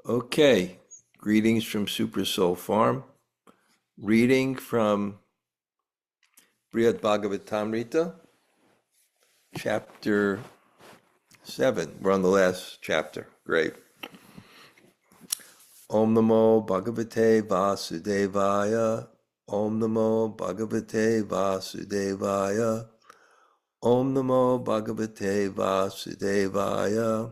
Okay, greetings from Super Soul Farm. Reading from Bṛhad-bhāgavatāmṛta, chapter 7. We're on the last chapter. Great. Om Namo Bhagavate Vasudevaya. Om Namo Bhagavate Vasudevaya. Om Namo Bhagavate Vasudevaya.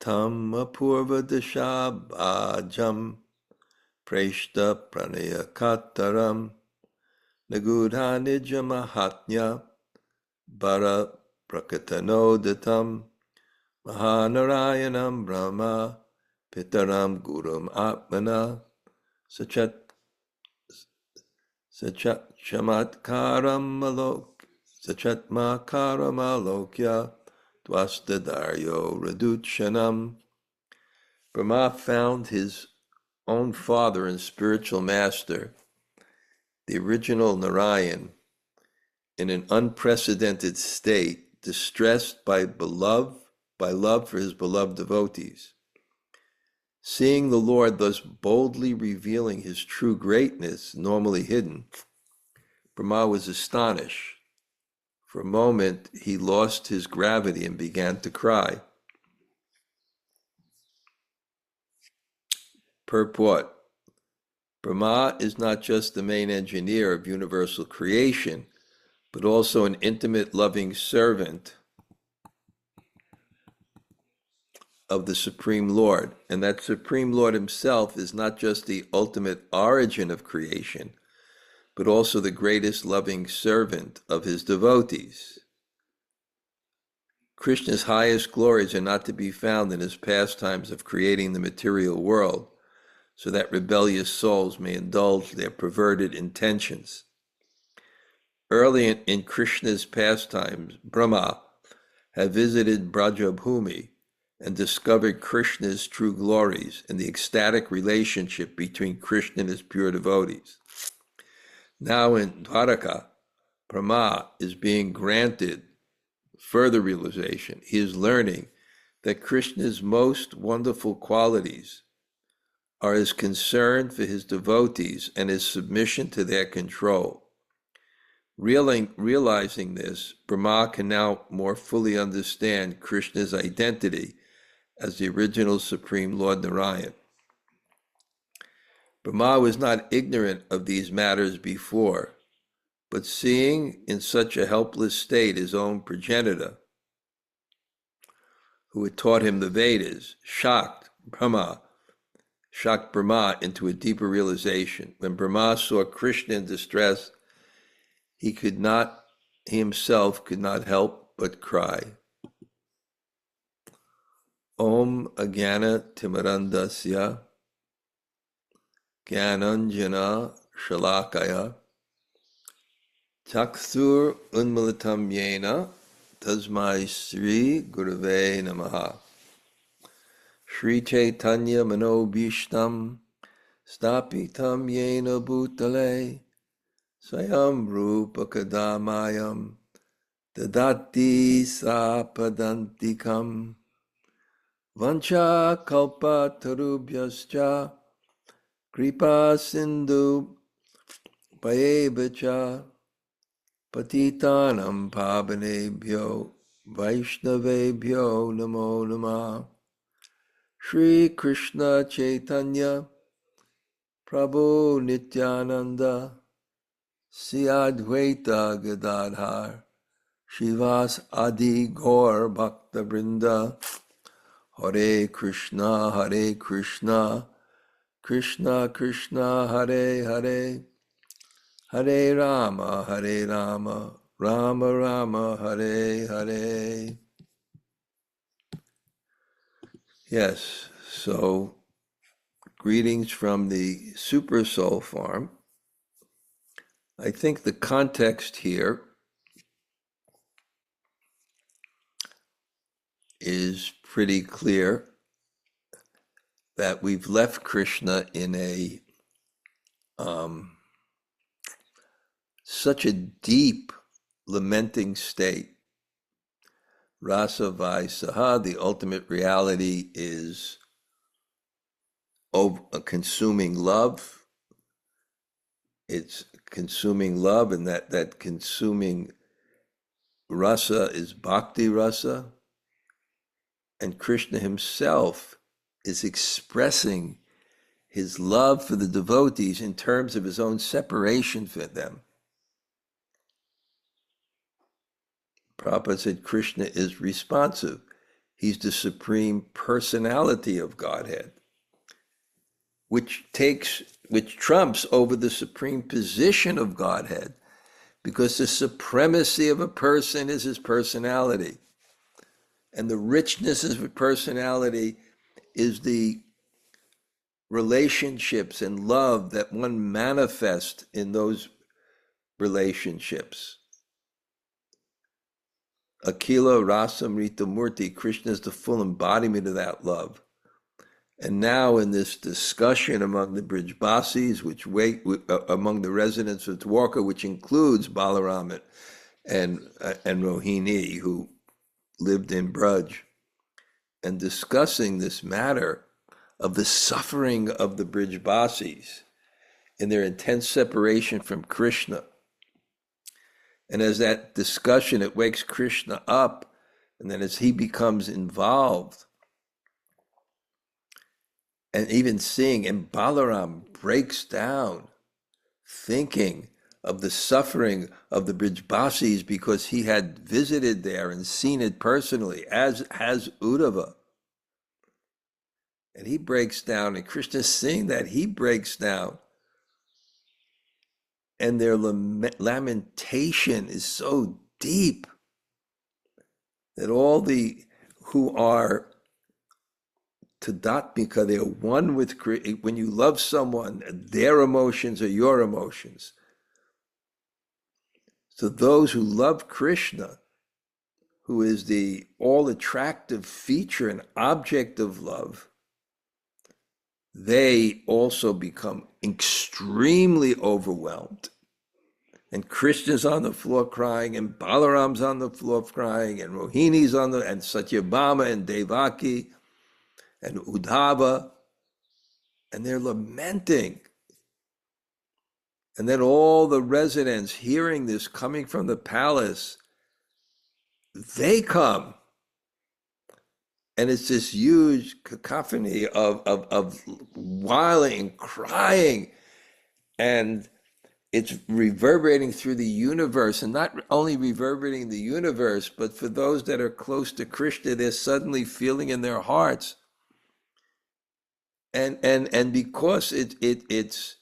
Tam apūrva-daśā-bhājaṁ preṣṭha-praṇaya-kātaram nigūḍha-nija-māhātmya bhara-prakaṭanoddhatam mahā-nārāyaṇaṁ Brahmā pitaraṁ gurum ātmanaḥ sa-camatkāram ālokya dhvasta-dhairyo rudat. Brahmā found his own father and spiritual master, the original Nārāyaṇa, in an unprecedented state, distressed by love for his beloved devotees. Seeing the Lord thus boldly revealing his true greatness, normally hidden, Brahmā was astonished. For a moment, he lost his gravity and began to cry. Purport: Brahmā is not just the main engineer of universal creation, but also an intimate, loving servant of the Supreme Lord. And that Supreme Lord himself is not just the ultimate origin of creation, but also the greatest loving servant of his devotees. Krishna's highest glories are not to be found in his pastimes of creating the material world, so that rebellious souls may indulge their perverted intentions. Early in Krishna's pastimes, Brahmā had visited Braj-bhūmi and discovered Krishna's true glories and the ecstatic relationship between Krishna and his pure devotees. Now in Dwaraka, Brahmā is being granted further realization. He is learning that Krishna's most wonderful qualities are his concern for his devotees and his submission to their control. Realizing this, Brahmā can now more fully understand Krishna's identity as the original Supreme Lord Nārāyaṇa. Brahmā was not ignorant of these matters before, but seeing in such a helpless state his own progenitor, who had taught him the Vedas, shocked Brahmā into a deeper realization. When Brahmā saw Krishna in distress, he himself could not help but cry. Om Ajnana Timirandasya Jnananjana Shalakaya Chakshur Unmilitam Yena Tasmai Sri Gurave Namaha. Shri Chaitanya Manobhishtam Stapitam Yena Bhutale Swayam Rupa Kadamayam Dadati Sapadantikam Vancha Kalpa Tarubhyascha Kripa Sindhu Payevacha Patitanam Pavanebhyo Vaishnavebhyo Namo Namah. Shri Krishna Chaitanya Prabhu Nityananda Sri Advaita Gadadhar Shivas Adi Gaur Bhakta Brinda. Hare Krishna, Krishna Krishna, Hare Hare, Hare Rama, Rama Rama, Hare Hare. Yes, so greetings from the Super Soul Farm. I think the context here is pretty clear, that we've left Krishna in a such a deep lamenting state. Rasa vai saha, the ultimate reality is a consuming love. It's consuming love, and that consuming rasa is bhakti rasa. And Krishna himself is expressing his love for the devotees in terms of his own separation from them. Prabhupada said Krishna is responsive. He's the supreme personality of Godhead, which trumps over the supreme position of Godhead, because the supremacy of a person is his personality. And the richness of a personality is the relationships and love that one manifests in those relationships. Akila Rasamrita Murti, Krishna is the full embodiment of that love. And now in this discussion among the Bṛhad-bhāsis, among the residents of Dwarka, which includes Balaram and Rohini, who lived in Braj, and discussing this matter of the suffering of the Bṛhad-bhāsis in their intense separation from Krishna. And as that discussion, it wakes Krishna up, and then as he becomes involved, and even seeing, and Balaram breaks down, thinking of the suffering of the Bṛhad-bhāsis because he had visited there and seen it personally, as has Uddhava. And he breaks down, and Krishna seeing that, he breaks down. And their lamentation is so deep that all the who are tadatmika, they're one with Krishna. When you love someone, their emotions are your emotions. So those who love Krishna, who is the all-attractive feature and object of love, they also become extremely overwhelmed. And Krishna's on the floor crying, and Balaram's on the floor crying, and Rohini's and Satyabhama and Devaki and Uddhava, and they're lamenting. And then all the residents hearing this coming from the palace, they come. And it's this huge cacophony of wailing, crying, and it's reverberating through the universe, and not only reverberating the universe, but for those that are close to Krishna, they're suddenly feeling in their hearts. And because it's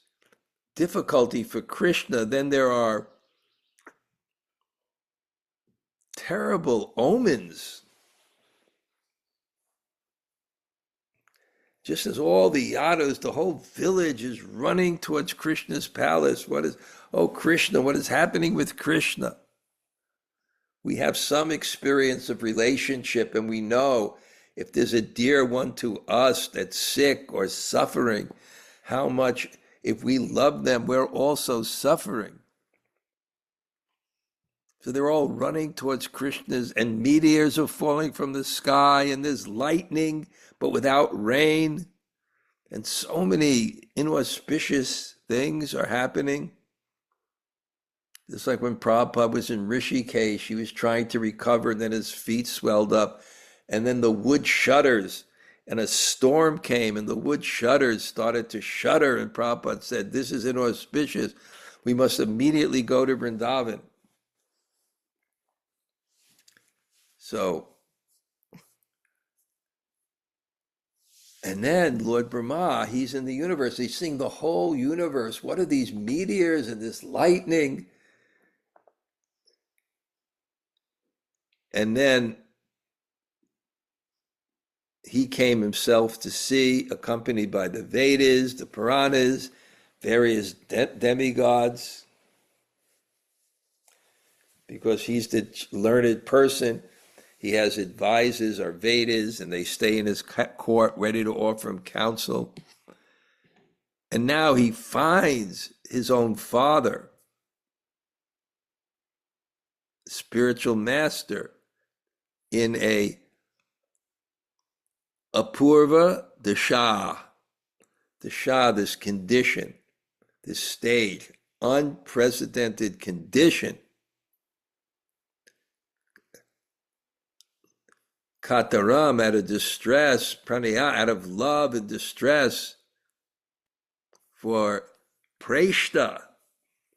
difficulty for Krishna, then there are terrible omens. Just as all the yadus, the whole village is running towards Krishna's palace. Oh Krishna, what is happening with Krishna? We have some experience of relationship, and we know if there's a dear one to us that's sick or suffering, how much, if we love them, we're also suffering. So they're all running towards Krishna's, and meteors are falling from the sky, and there's lightning, but without rain. And so many inauspicious things are happening. Just like when Prabhupada was in Rishikesh, he was trying to recover, and then his feet swelled up, and then the wood shutters, and a storm came, and the wood shutters started to shudder, and Prabhupada said, this is inauspicious. We must immediately go to Vrindavan. So, and then Lord Brahma, he's in the universe. He's seeing the whole universe. What are these meteors and this lightning? And then he came himself to see, accompanied by the Vedas, the Puranas, various demigods, because he's the learned person. He has advisors or Vedas, and they stay in his court ready to offer him counsel. And now he finds his own father, spiritual master, in a apūrva-daśā, Dasha, this condition, this stage, unprecedented condition. Kātaram, out of distress, pranaya, out of love and distress for preṣṭha,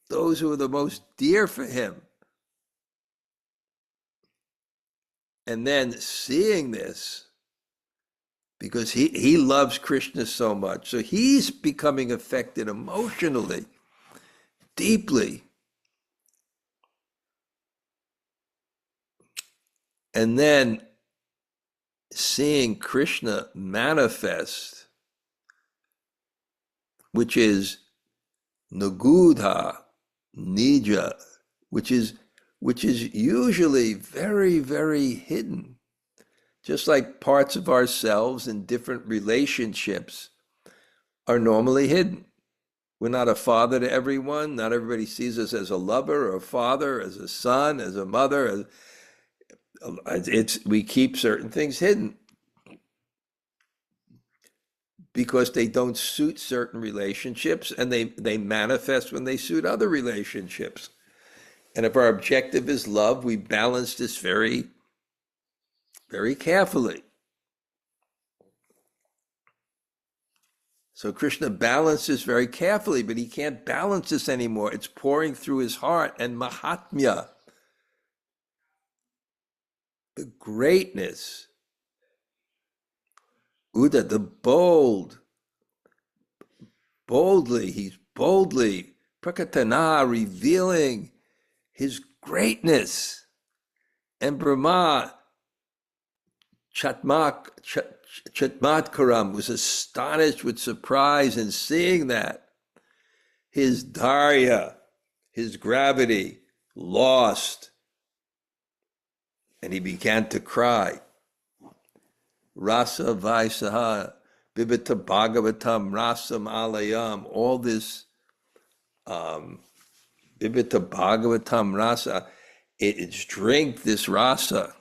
those who are the most dear for him. And then seeing this, because he loves Krishna so much, so he's becoming affected emotionally, deeply. And then seeing Krishna manifest, which is nigūḍha-nija, which is usually very, very hidden. Just like parts of ourselves in different relationships are normally hidden. We're not a father to everyone. Not everybody sees us as a lover or a father, as a son, as a mother. We keep certain things hidden because they don't suit certain relationships, and they manifest when they suit other relationships. And if our objective is love, we balance this very, very carefully. So Krishna balances very carefully, but he can't balance this anymore. It's pouring through his heart, and mahātmya, the greatness, Uda, the he's boldly, prakatana, revealing his greatness. And Brahmā, sa-camatkāram, was astonished with surprise in seeing that. His dharya, his gravity, lost. And he began to cry. Rasa vaisaha, bṛhad-bhāgavatāmṛta, rasam ālayam, all this bṛhad-bhāgavatāmṛta rasa, it's drink this rasa.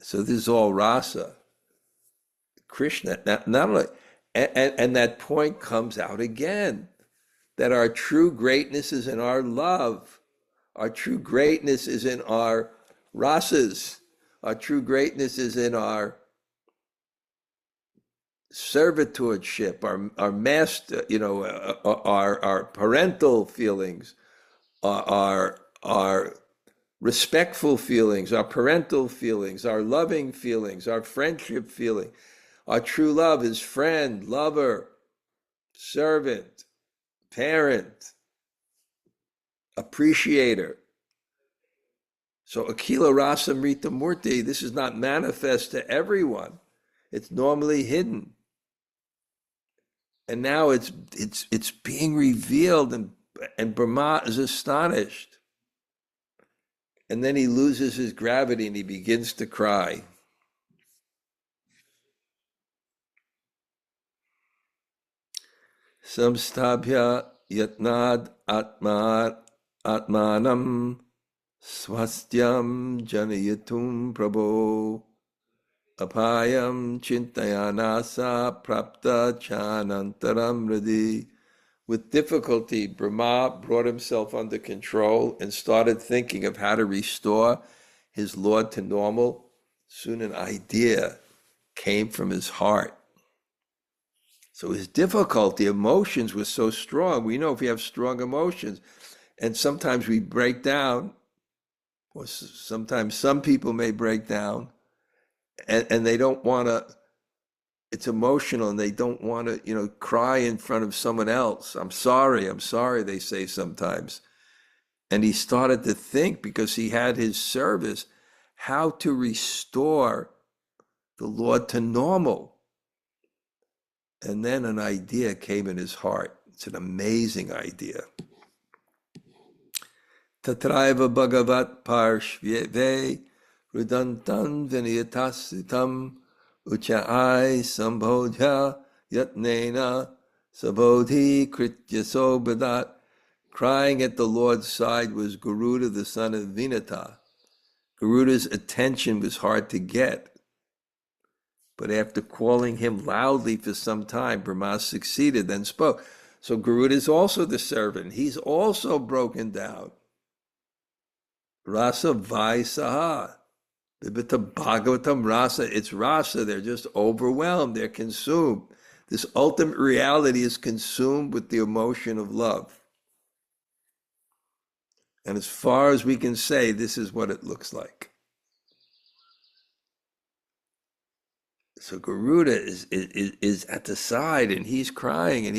So this is all rasa. Krishna, not only, and that point comes out again, that our true greatness is in our love. Our true greatness is in our rasas. Our true greatness is in our servitorship, our master, our parental feelings, our respectful feelings, our parental feelings, our loving feelings, our friendship feeling. Our true love is friend, lover, servant, parent, appreciator. So Akila Rasamrita Murti, this is not manifest to everyone. It's normally hidden. And now it's being revealed, and Brahmā is astonished. And then he loses his gravity and he begins to cry. Samstabhya yatnad ātmanaḥ swastyam janayatum prabho apayam chintayanasa prapta chanantaram radi. With difficulty, Brahmā brought himself under control and started thinking of how to restore his Lord to normal. Soon an idea came from his heart. So his difficulty, emotions were so strong. We know if we have strong emotions, and sometimes we break down, or sometimes some people may break down, and they don't want to, it's emotional, and they don't want to, cry in front of someone else. I'm sorry, they say sometimes. And he started to think, because he had his service, how to restore the Lord to normal. And then an idea came in his heart. It's an amazing idea. Tatraiva bhagavat parshve rudantam vinayatasitam uchai sambodhya yatnena sabodhi kritya sobadat. Crying at the Lord's side was Garuda, the son of Vinata. Garuda's attention was hard to get. But after calling him loudly for some time, Brahmā succeeded, then spoke. So Garuda is also the servant. He's also broken down. Rasa Vaisaha. Bṛhad-bhāgavatāmṛta rasa. It's rasa. They're just overwhelmed. They're consumed. This ultimate reality is consumed with the emotion of love. And as far as we can say, this is what it looks like. So Garuda is at the side, and he's crying, and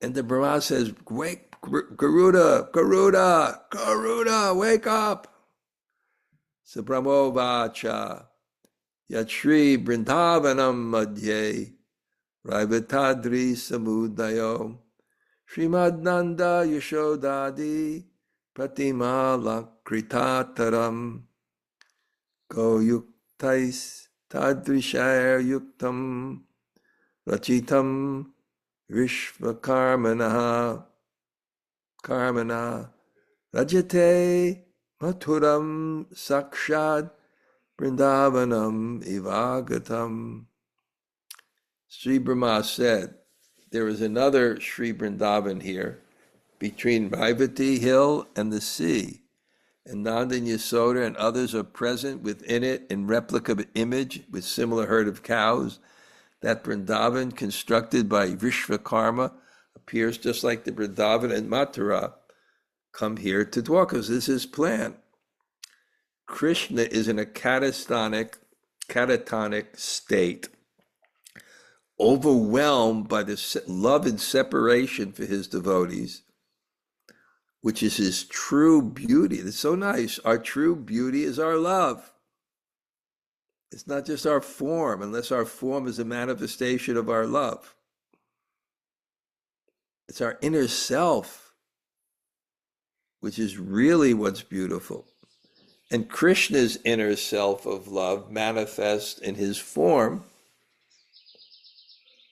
and the Brahmā says, "Wake, Garuda, Garuda, Garuda, wake up!" So Brahmā-vacha, Yatri Vrindavanam Madhye, Raivitadri Samudayo, Srimad Nanda Yashodadi, Pratimala Kritataram, Go Yuktais Tadvishayar Yuktam, Rachitam Vishvakarmana, Karmana, Rajate Maturam Sakshad Vrindavanam Ivagatam. Sri Brahmā said, there is another Sri Vrindavan here between Raivati Hill and the sea, and Nanda and Yasoda and others are present within it in replica image with similar herd of cows. That Vrindavan constructed by Vishvakarma appears just like the Vrindavan and Mathura come here to Dwarka. This is his plan. Krishna is in a catatonic state, overwhelmed by the love and separation for his devotees, which is his true beauty. It's so nice. Our true beauty is our love. It's not just our form, unless our form is a manifestation of our love. It's our inner self, which is really what's beautiful. And Krishna's inner self of love manifests in his form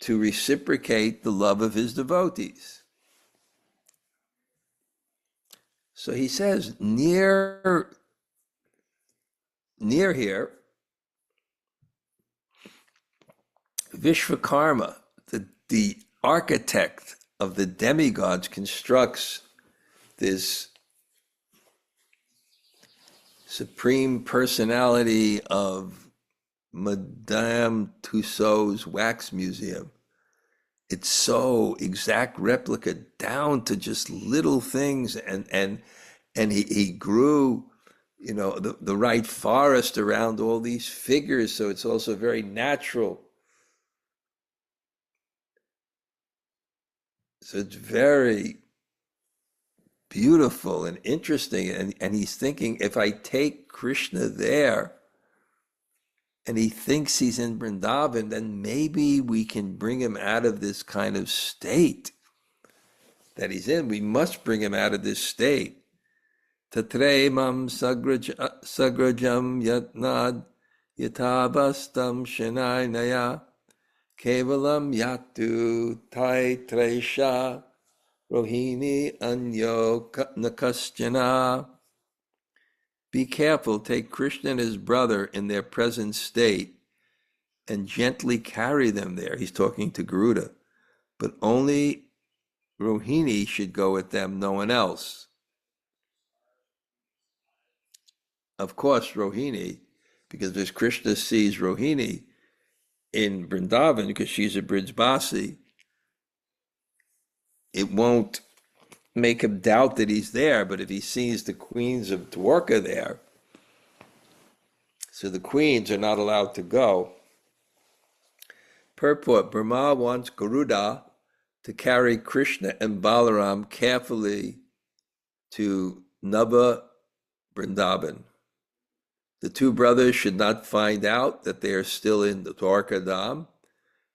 to reciprocate the love of his devotees. So he says, near here, Vishvakarma, the architect of the demigods, constructs this supreme personality of Madame Tussauds wax museum. It's so exact replica down to just little things, and he grew, the right forest around all these figures, so it's also very natural. So it's very beautiful and interesting, and he's thinking, if I take Krishna there, and he thinks he's in Vrindavan, then maybe we can bring him out of this kind of state that he's in. We must bring him out of this state. Tatremam sagrajam yatnad yatabastam shenai kevalam yatu taitresha rohini anyo nakaschana. Be careful, take Krishna and his brother in their present state and gently carry them there. He's talking to Garuda. But only Rohini should go with them, no one else. Of course, Rohini, because as Krishna sees Rohini in Vrindavan, because she's a Bṛhad-bhāsi, it won't make him doubt that he's there. But if he sees the queens of Dwarka there, so the queens are not allowed to go. Purport: Brahmā wants Garuda to carry Krishna and Balaram carefully to Nava Vrindavan. The two brothers should not find out that they are still in the Dwarka Dham,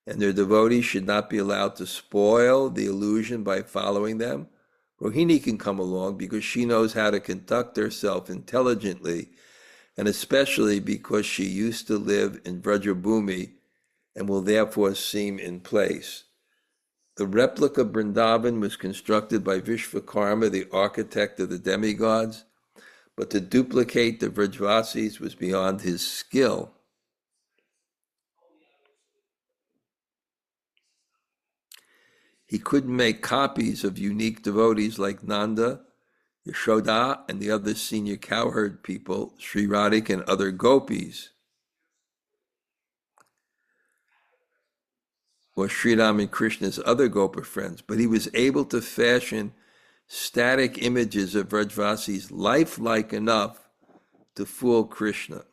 and their devotees should not be allowed to spoil the illusion by following them. Rohini can come along because she knows how to conduct herself intelligently, and especially because she used to live in Vrajabhumi and will therefore seem in place. The replica Vrindavan was constructed by Vishvakarma, the architect of the demigods, but to duplicate the Vrajvasis was beyond his skill. He couldn't make copies of unique devotees like Nanda, Yashoda, and the other senior cowherd people, Sri Radhika and other gopis, or Sri Ram and Krishna's other gopa friends, but he was able to fashion static images of Vrajvasis lifelike enough to fool Krishna.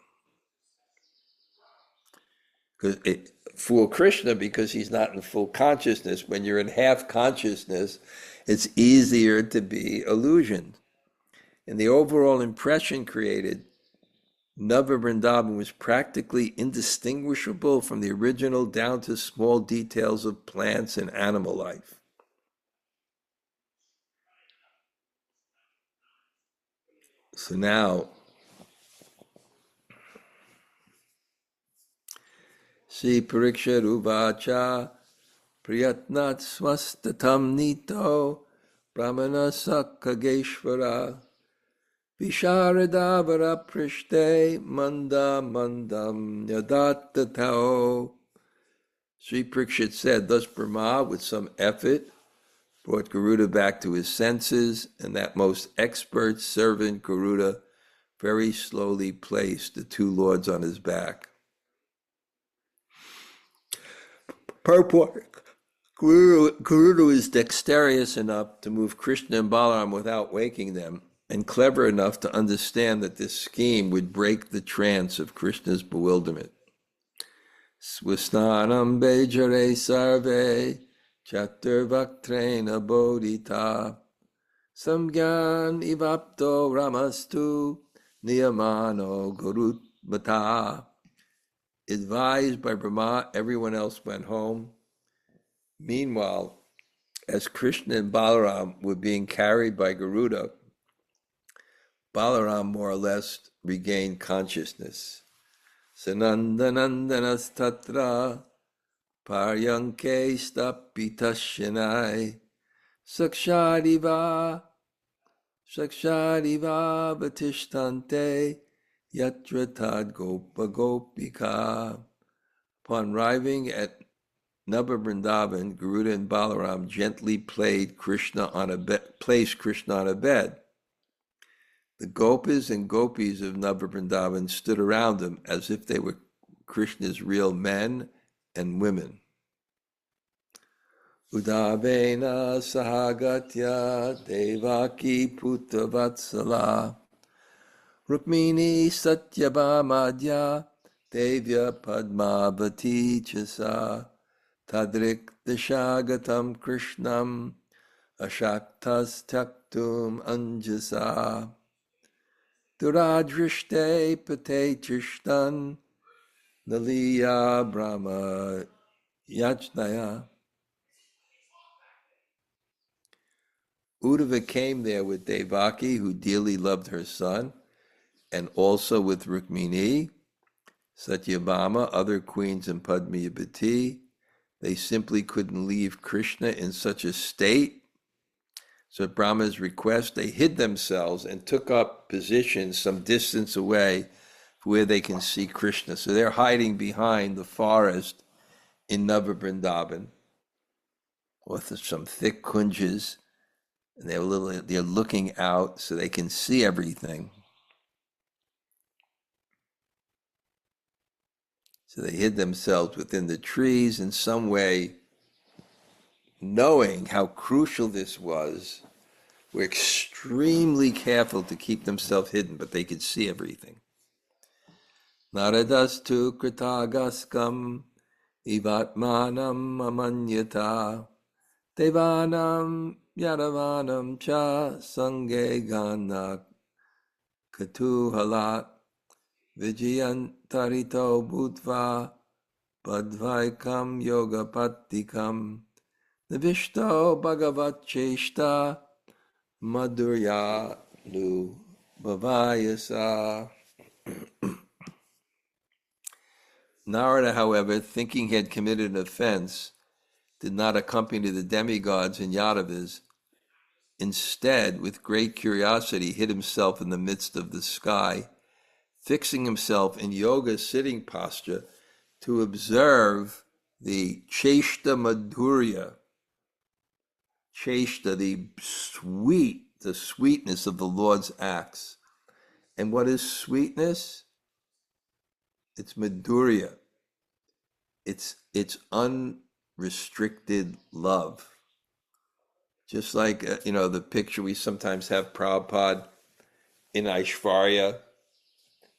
Fool Krishna because he's not in full consciousness. When you're in half consciousness, it's easier to be illusioned. And the overall impression created, Nava Vrindavan was practically indistinguishable from the original down to small details of plants and animal life. So now, Sri Parikshit Uvacha Priyatnat Swastatam Nito Brahmana Sakageshvara Visharadavara Prishte Manda Mandam Yadatatao. Sri Parikshit said, thus Brahmā, with some effort, brought Garuda back to his senses, and that most expert servant, Garuda, very slowly placed the two lords on his back. Purport. Garuda was dexterous enough to move Krishna and Balaram without waking them, and clever enough to understand that this scheme would break the trance of Krishna's bewilderment. Swisnanam bejare sarve chaturvaktrena bodhita samgyan ivapto ramastu niyamano gurutmata. Advised by Brahmā, everyone else went home. Meanwhile, as Krishna and Balaram were being carried by Garuda, Balaram more or less regained consciousness. Sanandanandanas tatra paryanke stapitasyanai sakshadiva vatishtante yatra tad gopa gopika. Upon arriving at Nava Vrindavan, Garuda and Balaram gently placed Krishna on a bed. The gopas and gopis of Nava Vrindavan stood around him as if they were Krishna's real men and women. Udavena sahagatya devaki putra-vatsala Rukmini satyabhamadya devya padmavati chasa tadrik dashagatam krishnam ashaktas taktum anjasa duradrishte pate trishtan naliya brahma yajnaya. Uddhava came there with Devaki, who dearly loved her son, and also with Rukmini, Satyabhama, other queens, and Padmayabhati. They simply couldn't leave Krishna in such a state. So at Brahma's request, they hid themselves and took up positions some distance away where they can see Krishna. So they're hiding behind the forest in Nava Vrindavan, with some thick kunjas, and they're looking out so they can see everything. So they hid themselves within the trees in some way, knowing how crucial this was. Were extremely careful to keep themselves hidden, but they could see everything. Naradastu kritagaskam ivatmanam amanyata devanam yadavanam cha sange gana katuhalat vijayantarito bhutva badvaikam yogapatikam navishto bhagavat cheshta madhurya nu bhavayasa. Narada, however, thinking he had committed an offense, did not accompany the demigods and Yadavas. Instead, with great curiosity, hid himself in the midst of the sky, fixing himself in yoga sitting posture to observe the cheshta madhurya Cheshta, the sweetness of the Lord's acts. And what is sweetness? It's madhurya. It's unrestricted love. Just like, the picture we sometimes have Prabhupada in Aishvarya.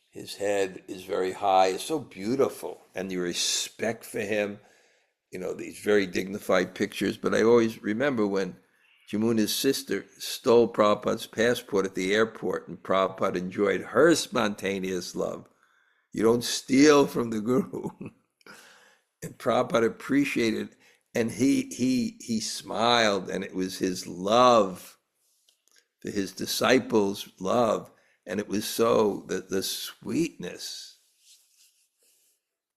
His head is very high. It's so beautiful. And your respect for him, these very dignified pictures. But I always remember when Jamuna's sister stole Prabhupada's passport at the airport, and Prabhupada enjoyed her spontaneous love. You don't steal from the Guru. And Prabhupada appreciated, and he smiled, and it was his love for his disciples' love, and it was so that the sweetness.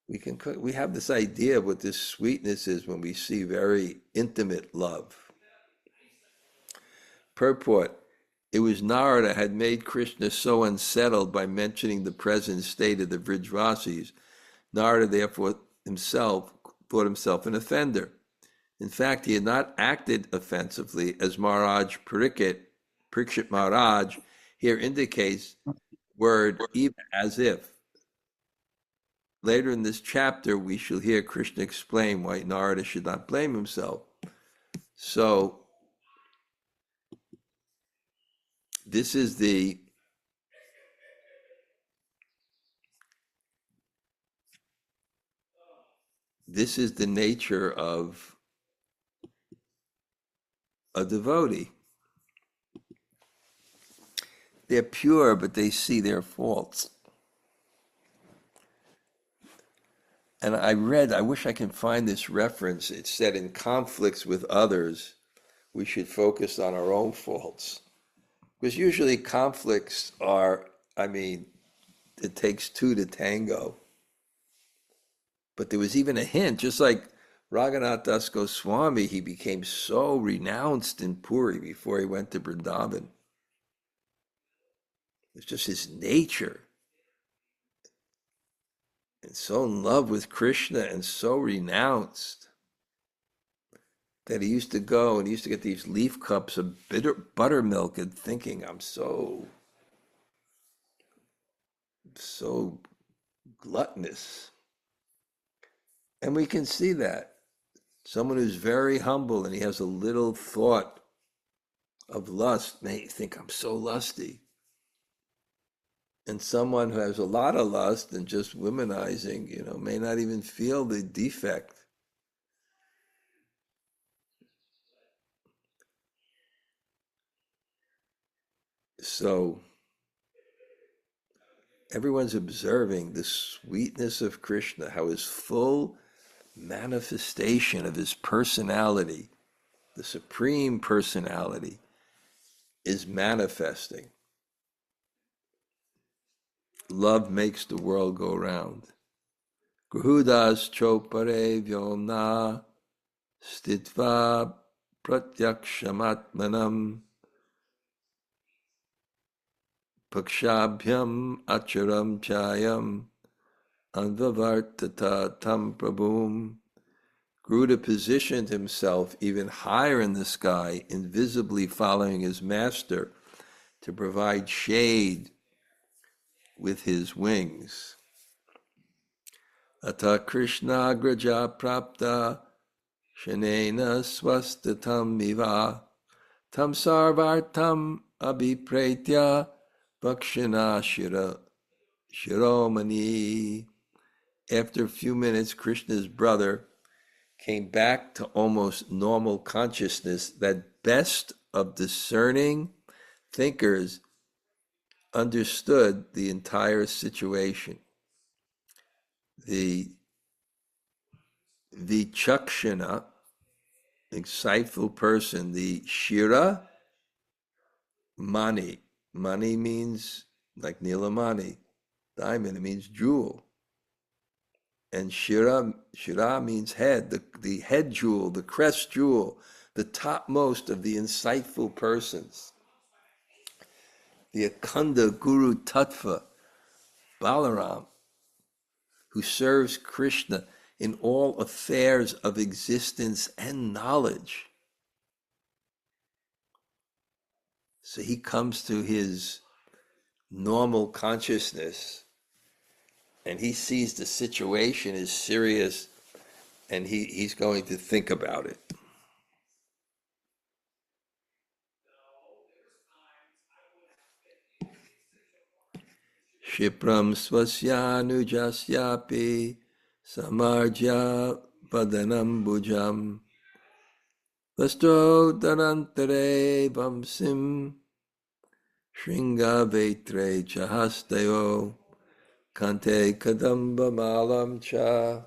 We have this idea of what this sweetness is when we see very intimate love. Purport: it was Narada had made Krishna so unsettled by mentioning the present state of the Vrijvasis. Narada therefore thought himself an offender. In fact, he had not acted offensively, as Maharaj Parikshit Maharaj here indicates word even as if. Later in this chapter, we shall hear Krishna explain why Narada should not blame himself. So, this is the nature of a devotee. They're pure, but they see their faults. And I wish I can find this reference. It said, in conflicts with others, we should focus on our own faults. Because usually conflicts are, it takes two to tango. But there was even a hint, just like Raghunath Das Goswami, he became so renounced in Puri before he went to Vrindavan. It's just his nature. And so in love with Krishna and so renounced that he used to go and he used to get these leaf cups of bitter buttermilk and thinking, I'm so gluttonous. And we can see that. Someone who's very humble and he has a little thought of lust may think, I'm so lusty. And someone who has a lot of lust and just womanizing, may not even feel the defect. So everyone's observing the sweetness of Krishna, how his full manifestation of his personality, the supreme personality, is manifesting. Love makes the world go round. Gruhudas chopare vyomna stitva pratyakshamatmanam pakshabhyam acharam chayam anvavartata prabhum. Garuda positioned himself even higher in the sky, invisibly following his master to provide shade with his wings. Ata Krishna graja prapta shanena swastatam miva tam sarvartam abhipretya vakshana shiromani. After a few minutes, Krishna's brother came back to almost normal consciousness that best of discerning thinkers understood the entire situation. The chakshana, insightful person, the shira, mani. Mani means like nilamani, diamond, it means jewel. And shira means head, the head jewel, the crest jewel, the topmost of the insightful persons. The Akanda Guru Tattva, Balaram, who serves Krishna in all affairs of existence and knowledge. So he comes to his normal consciousness and he sees the situation is serious and he's going to think about it. Shipram swasyānujasyapi samarjya vadanam bhujam vastro-dhanantare vamsim shringa vetre chahastayo kante kadamba malam cha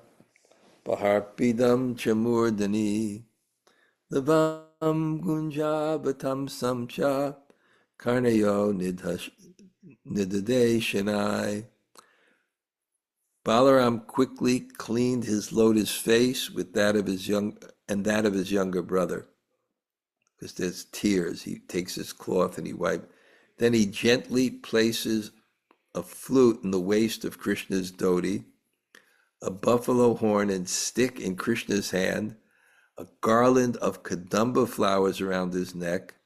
paharpidam chamurdani lavam gunjavatam samcha karnayo nidade-shanai. Balaram quickly cleaned his lotus face with that of his younger brother, because there's tears. He takes his cloth and he wipes. Then he gently places a flute in the waist of Krishna's dhoti, a buffalo horn and stick in Krishna's hand, a garland of kadamba flowers around his neck,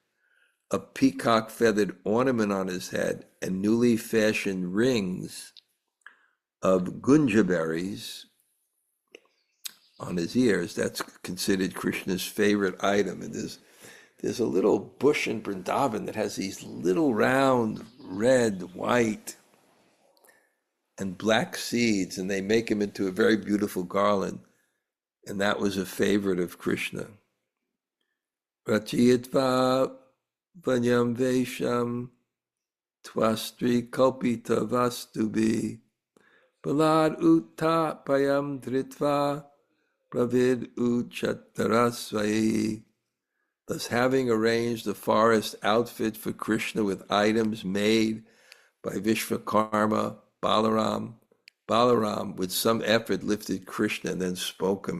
a peacock feathered ornament on his head, and newly fashioned rings of gunja berries on his ears. That's considered Krishna's favorite item. And there's a little bush in Vrindavan that has these little round red, white, and black seeds, and they make them into a very beautiful garland. And that was a favorite of Krishna. Rachiyatva vanyam vesham twastri kalpita vastubi balad utta payam dritva pravid uchattarasvayi. Thus, having arranged the forest outfit for Krishna with items made by Vishvakarma, Balaram with some effort lifted Krishna and then spoke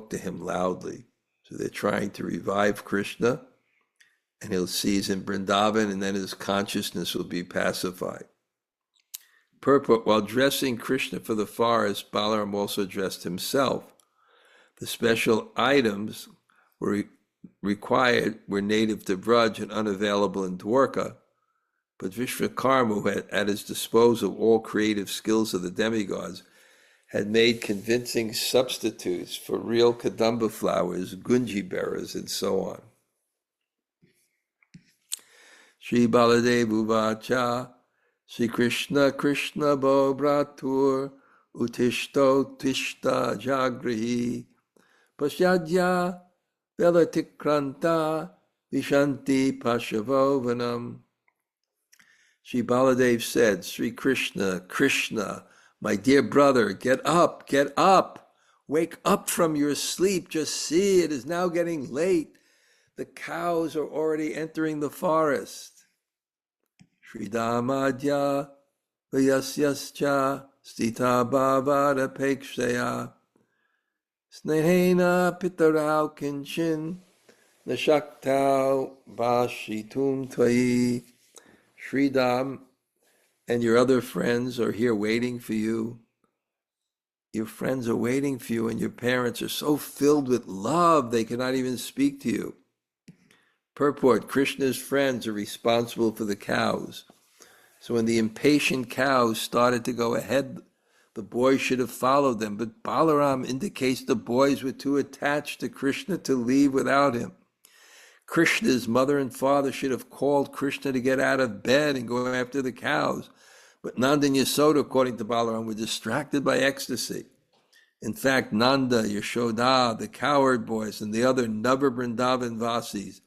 to him loudly. So they're trying to revive Krishna, and he'll seize in Vrindavan, and then his consciousness will be pacified. Purport: while dressing Krishna for the forest, Balaram also dressed himself. The special items required were native to Braj and unavailable in Dwarka, but Vishvakarma, who had at his disposal all creative skills of the demigods, had made convincing substitutes for real kadamba flowers, gunji bearers, and so on. Shri Baladev Uvacha Shri Krishna Krishna Bo Bratur Utishto Tishta Jagrahi Pasyadya Velatikranta Vishanti Pashavovanam. Shri Baladev said, Sri Krishna, Krishna, my dear brother, get up, wake up from your sleep, just see it is now getting late. The cows are already entering the forest. Shri Damadya Vayasyascha Stita Bhavara Pekshaya Snehena Pitarau Kinchin Nashaktau Vashitum Tvayi. Sridham and your other friends are here waiting for you. Your friends are waiting for you, and your parents are so filled with love they cannot even speak to you. Purport: Krishna's friends are responsible for the cows. So when the impatient cows started to go ahead, the boys should have followed them, but Balaram indicates the boys were too attached to Krishna to leave without him. Krishna's mother and father should have called Krishna to get out of bed and go after the cows. But Nanda and Yasoda, according to Balaram, were distracted by ecstasy. In fact, Nanda, Yashoda, the cowherd boys, and the other Nava Vrindavan Vasis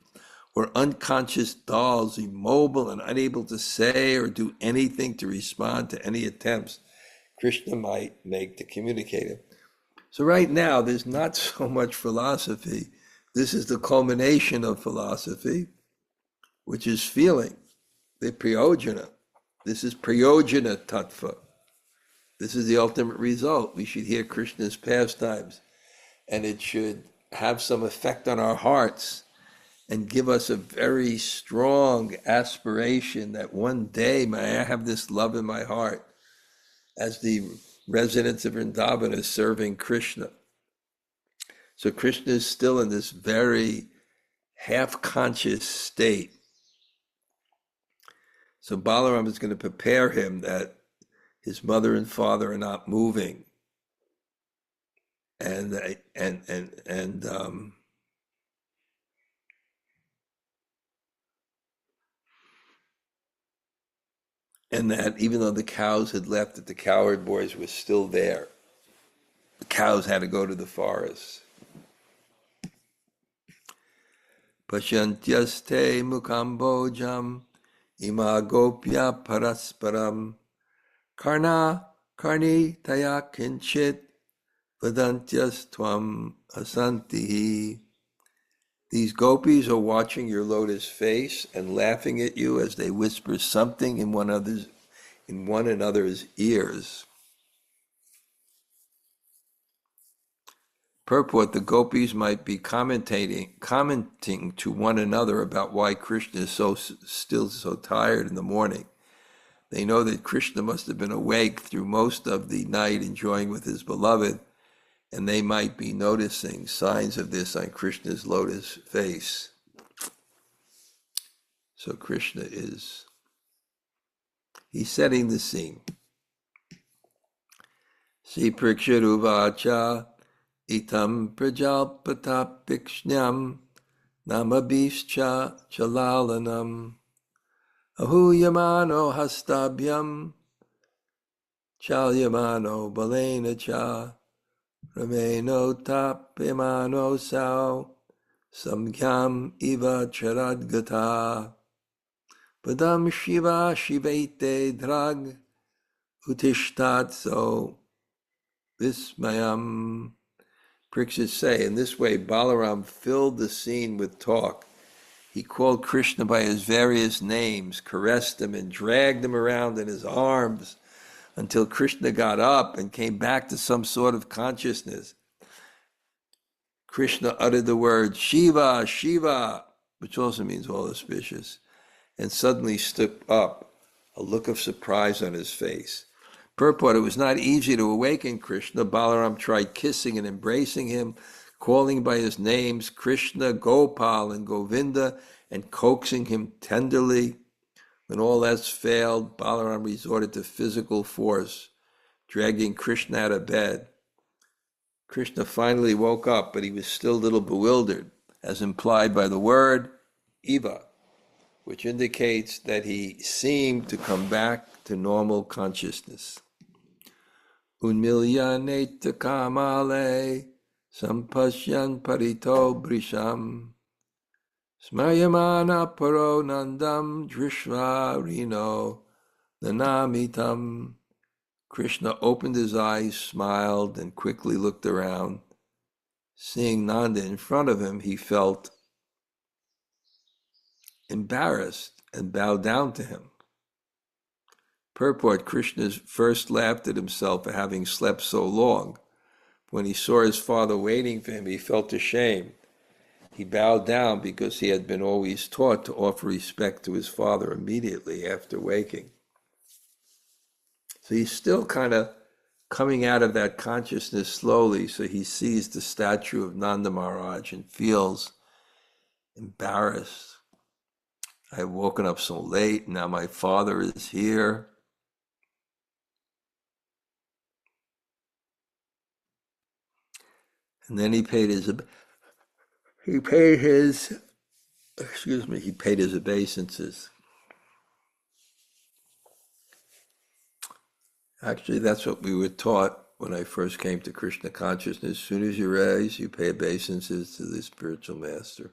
were unconscious dolls, immobile and unable to say or do anything to respond to any attempts Krishna might make to communicate it. So right now, there's not so much philosophy. This is the culmination of philosophy, which is feeling, the prayojana. This is prayojana tattva. This is the ultimate result. We should hear Krishna's pastimes, and it should have some effect on our hearts and give us a very strong aspiration that one day may I have this love in my heart as the residents of Vrindavan are serving Krishna. So Krishna is still in this very half-conscious state. So Balaram is going to prepare him that his mother and father are not moving, and that even though the cows had left, that the cowherd boys were still there. The cows had to go to the forest. Pashantyaste mukambojam ima gopya parasparam karna karni taya kinchit vadantyas tvam asantihi. These gopis are watching your lotus face and laughing at you as they whisper something in one another's ears. Purport: the gopis might be commenting to one another about why Krishna is still so tired in the morning. They know that Krishna must have been awake through most of the night enjoying with his beloved, and they might be noticing signs of this on Krishna's lotus face. So Krishna he's setting the scene. Si Prikṣṭha-praṇaya-kātaram itam prajalpata-pikshnam namabhischa chalalanam ahuyamano hastabhyam chalyamano balena cha rameno tapemano sao samgyam iva charadgata padam shiva shivete drag utishtat so vismayam. Parikshit say, in this way, Balaram filled the scene with talk. He called Krishna by his various names, caressed him, and dragged him around in his arms until Krishna got up and came back to some sort of consciousness. Krishna uttered the word Shiva, Shiva, which also means all auspicious, and suddenly stood up, a look of surprise on his face. Purport: it was not easy to awaken Krishna. Balaram tried kissing and embracing him, calling by his names Krishna, Gopal, and Govinda, and coaxing him tenderly. When all else failed, Balaram resorted to physical force, dragging Krishna out of bed. Krishna finally woke up, but he was still a little bewildered, as implied by the word Eva, which indicates that he seemed to come back to normal consciousness. Unmilyaneta kamale sampashyan parito brisham smayamana paro nandam drishva rino nanamitam. Krishna opened his eyes, smiled, and quickly looked around. Seeing Nanda in front of him, he felt embarrassed and bowed down to him. Purport: Krishna first laughed at himself for having slept so long. When he saw his father waiting for him, he felt ashamed. He bowed down because he had been always taught to offer respect to his father immediately after waking. So he's still kind of coming out of that consciousness slowly. So he sees the statue of Nanda Maharaj and feels embarrassed. I've woken up so late, now my father is here. And then he paid his obeisances. Actually, that's what we were taught when I first came to Krishna consciousness. As soon as you rise, you pay obeisances to the spiritual master.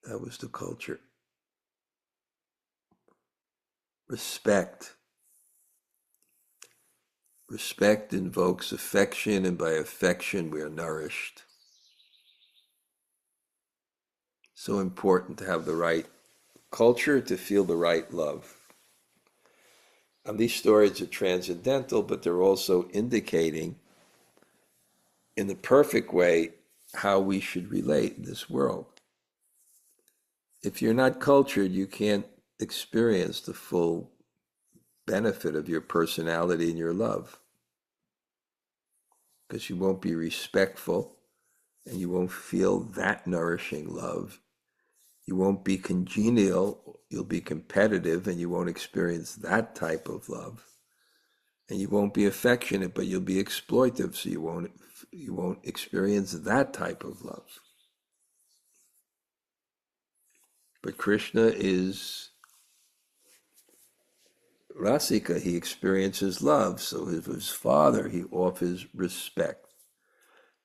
That was the culture. Respect. Respect invokes affection, and by affection we are nourished. So important to have the right culture, to feel the right love. And these stories are transcendental, but they're also indicating in the perfect way how we should relate in this world. If you're not cultured, you can't experience the full benefit of your personality and your love, because you won't be respectful and you won't feel that nourishing love. You won't be congenial, you'll be competitive, and you won't experience that type of love. And you won't be affectionate, but you'll be exploitive, so you won't experience that type of love. But Krishna is Rasika, he experiences love, so of his father he offers respect.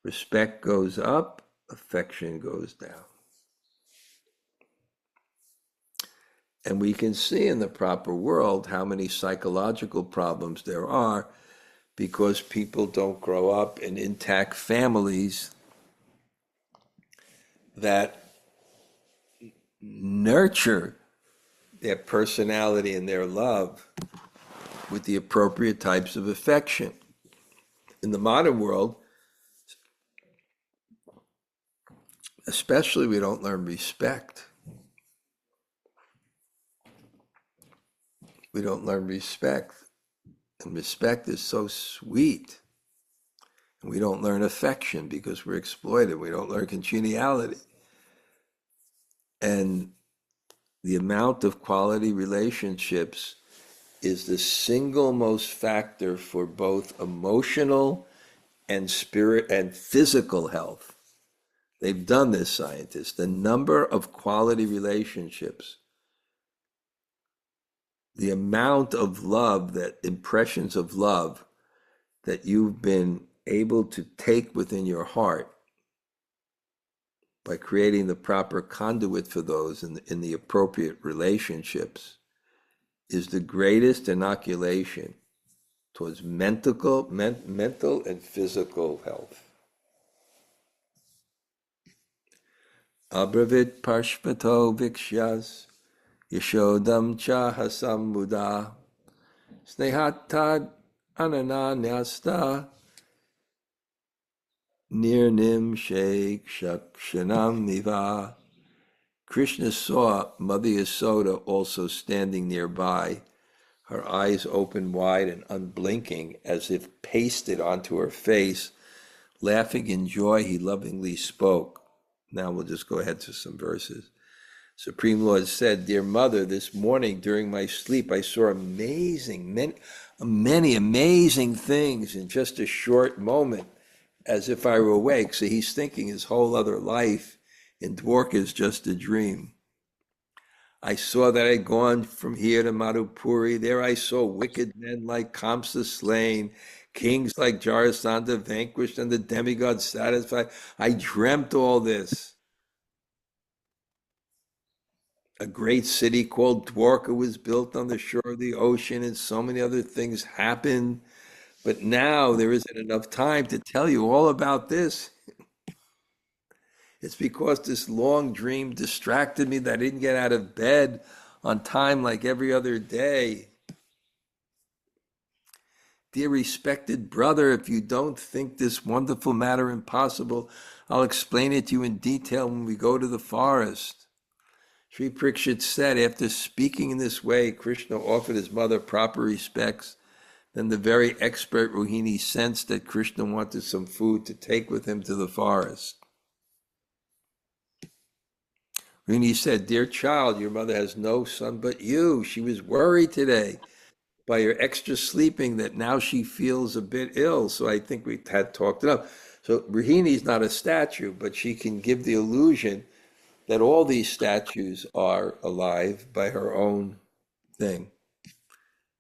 Respect goes up, affection goes down. And we can see in the proper world how many psychological problems there are because people don't grow up in intact families that nurture their personality and their love with the appropriate types of affection. In the modern world, especially, we don't learn respect. We don't learn respect. And respect is so sweet. And we don't learn affection because we're exploited. We don't learn congeniality. And the amount of quality relationships is the single most factor for both emotional and spirit and physical health. They've done this, scientists. The number of quality relationships, the amount of love, that impressions of love that you've been able to take within your heart by creating the proper conduit for those in the appropriate relationships is the greatest inoculation towards mental and physical health. Abravit parshpato vikshyas yashodam chahasam buddha snehatad anananyasta nirnim shek kṣaṇam niva. Krishna saw Mother Yasoda also standing nearby, her eyes open wide and unblinking, as if pasted onto her face. Laughing in joy, he lovingly spoke. Now we'll just go ahead to some verses. Supreme Lord said, "Dear Mother, this morning during my sleep I saw many amazing things in just a short moment, as if I were awake." So he's thinking his whole other life in Dwarka is just a dream. "I saw that I'd gone from here to Madhupuri. There I saw wicked men like Kamsa slain, kings like Jarasandha vanquished, and the demigods satisfied. I dreamt all this. A great city called Dwarka was built on the shore of the ocean, and so many other things happened. But now there isn't enough time to tell you all about this. It's because this long dream distracted me that I didn't get out of bed on time like every other day. Dear respected brother, if you don't think this wonderful matter impossible, I'll explain it to you in detail when we go to the forest." Sri Parikshit said, after speaking in this way, Krishna offered his mother proper respects. Then the very expert Rohini sensed that Krishna wanted some food to take with him to the forest. Rohini said, "Dear child, your mother has no son but you. She was worried today by your extra sleeping that now she feels a bit ill." So I think we had talked it up. So Rohini is not a statue, but she can give the illusion that all these statues are alive by her own thing.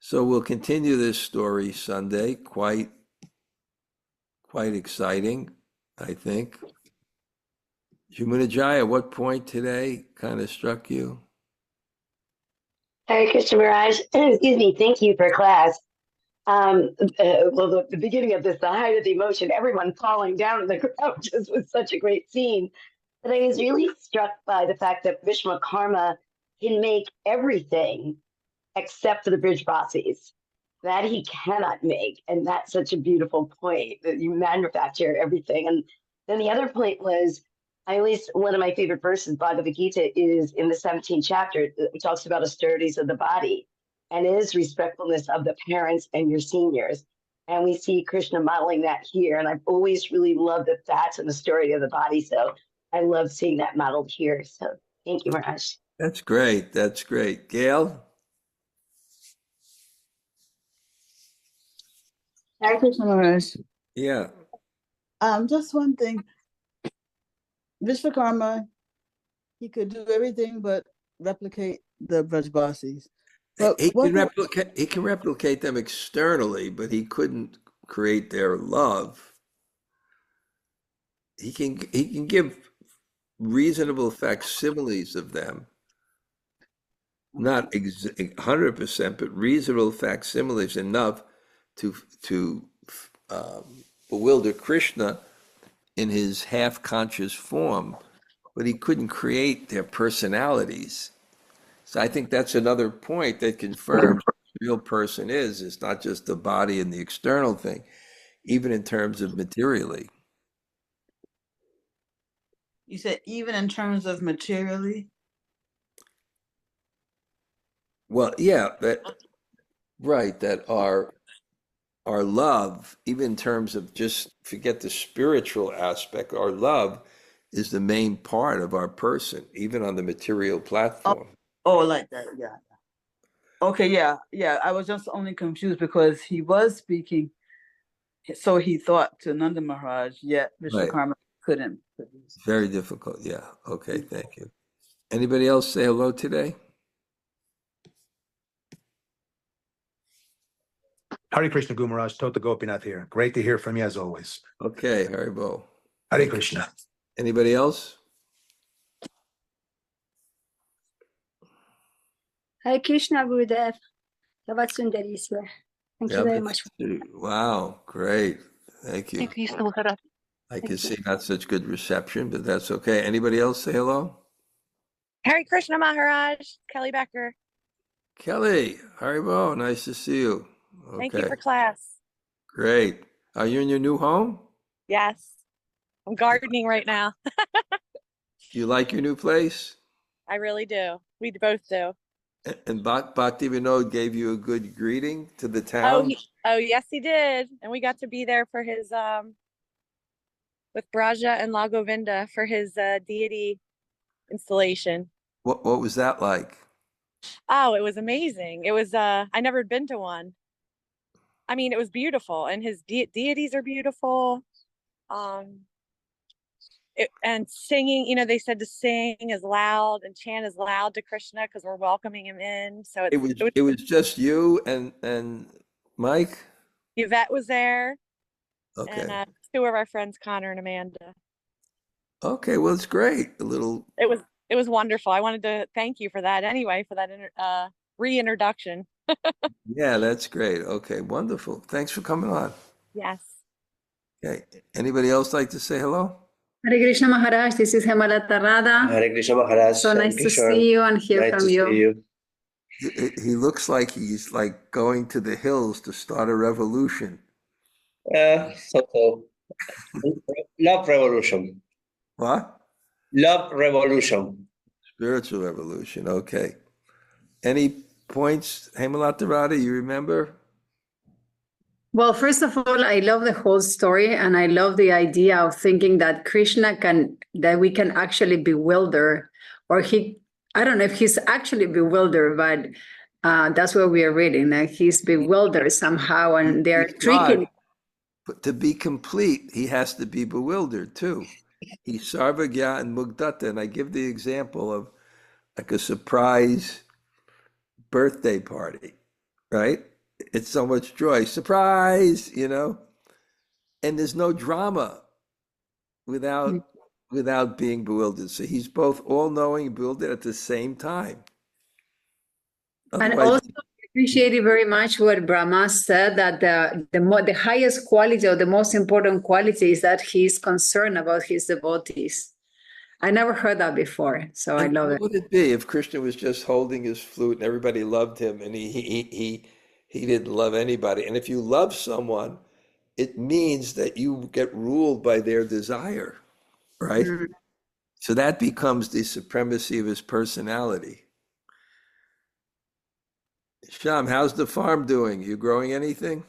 So we'll continue this story Sunday. Quite exciting, I think. Jumunajaya, what point today kind of struck you? Hare Krishna Maharaj, excuse me, thank you for class. The beginning of this, the height of the emotion, everyone falling down on the ground just was such a great scene. But I was really struck by the fact that Vishwakarma can make everything except for the Bṛhad-bhāgavatāmṛta. That he cannot make. And that's such a beautiful point, that you manufacture everything. And then the other point was, one of my favorite verses, Bhagavad Gita, is in the 17th chapter. It talks about austerities of the body and is respectfulness of the parents and your seniors. And we see Krishna modeling that here. And I've always really loved the fats and the story of the body. So I love seeing that modeled here. So thank you, Maharaj. That's great. That's great. Gail? Hare Krishna Maharaj. Yeah. Just one thing. Vishwakarma, he could do everything but replicate the Brajbasis. But He can replicate them externally, but he couldn't create their love. He can give reasonable facsimiles of them, not 100%, but reasonable facsimiles enough to bewilder Krishna in his half-conscious form, but he couldn't create their personalities. So I think that's another point that confirms who the real person is. It's not just the body and the external thing, even in terms of materially. you said even in terms of materially? Well, yeah, that our love, even in terms of just forget the spiritual aspect, our love is the main part of our person, even on the material platform. Oh, like that, yeah. Okay, yeah. I was just only confused because he was speaking, so he thought, to Nanda Maharaj, yet Vishwakarma couldn't produce. Very difficult, yeah. Okay, thank you. Anybody else say hello today? Hare Krishna, Guru Maharaj, Tota Gopinath here. Great to hear from you as always. Okay, Haribo. Hare Krishna. Anybody else? Hare Krishna, Gurudev. Javad Sundari is here. Thank you very much. Wow, great. Thank you. Hare Krishna, Maharaj. I can see not such good reception, but that's okay. Anybody else say hello? Hare Krishna, Maharaj. Kelly Becker. Kelly, Haribo, nice to see you. Okay. Thank you for class. Great. Are you in your new home? Yes. I'm gardening right now. You like your new place? I really do. We both do. And Bhakti Vinod gave you a good greeting to the town? Oh, yes, he did. And we got to be there for his, with Braja and Lagovinda for his deity installation. What was that like? Oh, it was amazing. It was, I never had been to one. I mean, it was beautiful, and his deities are beautiful. And singing, they said to sing as loud and chant as loud to Krishna because we're welcoming him in. So it was just you and Mike? Yvette was there. Okay. And two of our friends, Connor and Amanda. Okay, well, it's great. It was wonderful. I wanted to thank you for that anyway, for that reintroduction. Yeah, that's great. Okay, wonderful. Thanks for coming on. Yes. Okay. Anybody else like to say hello? Hare Krishna Maharaj, this is Hemalata Radha. Hare Krishna Maharaj. So nice to see you and hear from you. He looks like he's like going to the hills to start a revolution. So. Love revolution. What? Love revolution. Spiritual revolution. Okay. Any points, Hemalata Radha, you remember? Well, first of all, I love the whole story, and I love the idea of thinking that that we can actually bewilder, or I don't know if he's actually bewildered, but that's what we are reading, that he's bewildered somehow, and they're tricking. But to be complete, he has to be bewildered too. He's sarvagya and mugdata, and I give the example of like a surprise birthday party, right? It's so much joy, surprise, and there's no drama without being bewildered. So he's both all-knowing and bewildered at the same time. And also I appreciated very much what Brahmā said, that the highest quality or the most important quality is that he's concerned about his devotees. I never heard that before, so I love it. What would it be if Krishna was just holding his flute and everybody loved him and he didn't love anybody? And if you love someone, it means that you get ruled by their desire, right? Mm-hmm. So that becomes the supremacy of his personality. Sham, how's the farm doing? You growing anything?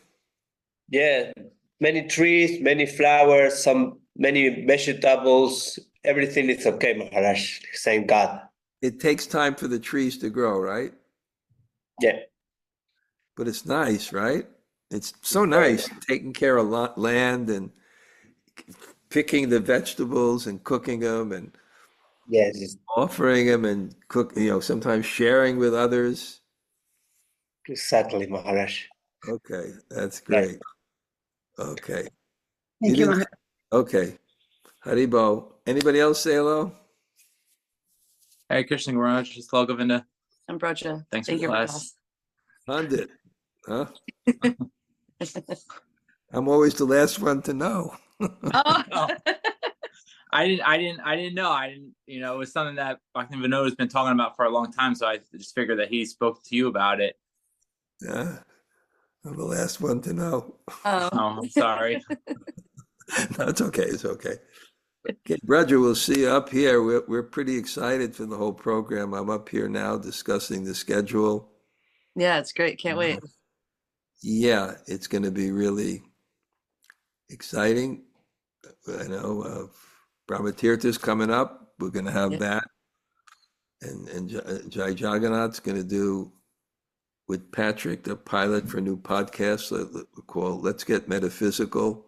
Yeah, many trees, many flowers, many vegetables. Everything is okay, Maharaj. Thank God. It takes time for the trees to grow, right? Yeah. But it's nice, right? It's so nice taking care of land and picking the vegetables and cooking them and Yes, offering them and sometimes sharing with others. exactly, Maharaj. Okay, that's Right. great. Okay. Thank you, didn't- Maharaj. Okay. Haribo. Anybody else say hello? Hey, Krishna Garage, it's Govinda. I'm Bṛhad. Thanks Thank for you class. Pandit. Huh? I'm always the last one to know. Oh. I didn't know. It was something that Bhakti Vinod has been talking about for a long time. So I just figured that he spoke to you about it. Yeah. I'm the last one to know. Oh. Oh, I'm sorry. No, it's okay. It's okay. Okay, Bṛhad, we'll see you up here. We're pretty excited for the whole program. I'm up here now discussing the schedule. Yeah, it's great. Can't wait. Yeah, it's going to be really exciting. I know Brahma-tirtha's coming up. We're going to have that. And Jai Jagannath's going to do with Patrick the pilot for a new podcast called "Let's Get Metaphysical."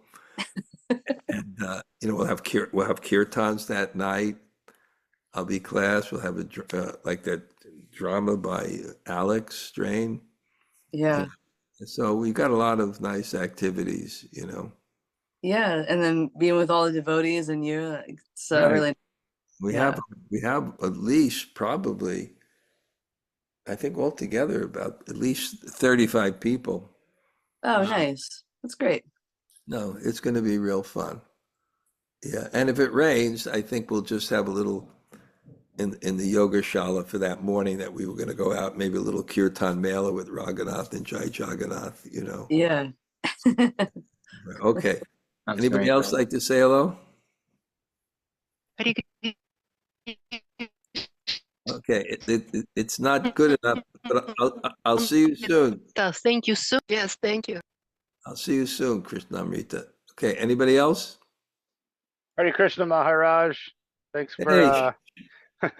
And we'll have kirtans that night. I'll be class. We'll have like that drama by Alex Strain. Yeah. So we've got a lot of nice activities, Yeah, and then being with all the devotees and you, it's Right. really. We have at least probably, I think altogether about at least 35 people. Oh, nice. That's great. No, it's going to be real fun. Yeah, and if it rains, I think we'll just have a little in the yoga shala for that morning that we were going to go out, maybe a little kirtan mela with Raghunath and Jai Jagannath, Yeah. Okay. That's Anybody great. else like to say hello? Okay, it's not good enough, but I'll see you soon. Thank you so. Yes, thank you. I'll see you soon, Krishnamrita. Okay, anybody else? Hare Krishna Maharaj. Thanks for Hey,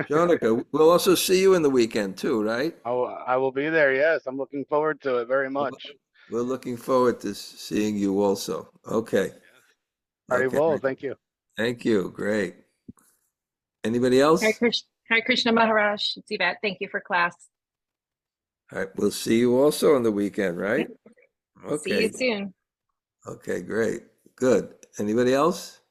Jonica, we'll also see you in the weekend too, right? I will be there, yes. I'm looking forward to it very much. We're looking forward to seeing you also. Okay. Haribol, thank you. Thank you. Great. Anybody else? Hare Krishna Maharaj. It's Yvette. Thank you for class. All right, we'll see you also on the weekend, right? Okay. See you soon. Okay, great. Good. Anybody else?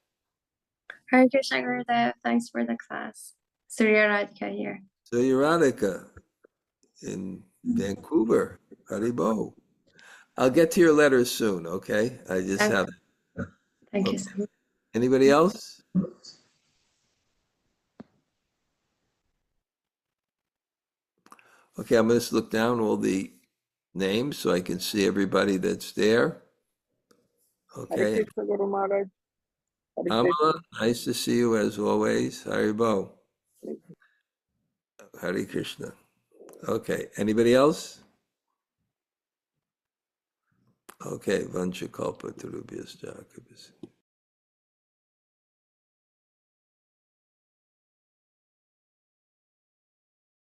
Hare Krishna Gurudev, thanks for the class. Surya Radhika here. So Radhika in Vancouver. Haribo. I'll get to your letters soon, okay? I just Okay. have Thank you so much. Anybody else? Okay, I'm going to look down all the names so I can see everybody that's there. Okay. Amala, nice to see you as always. Haribo. Hare Krishna. Okay, anybody else? Okay, Vanchakalpa Tarubhyascha.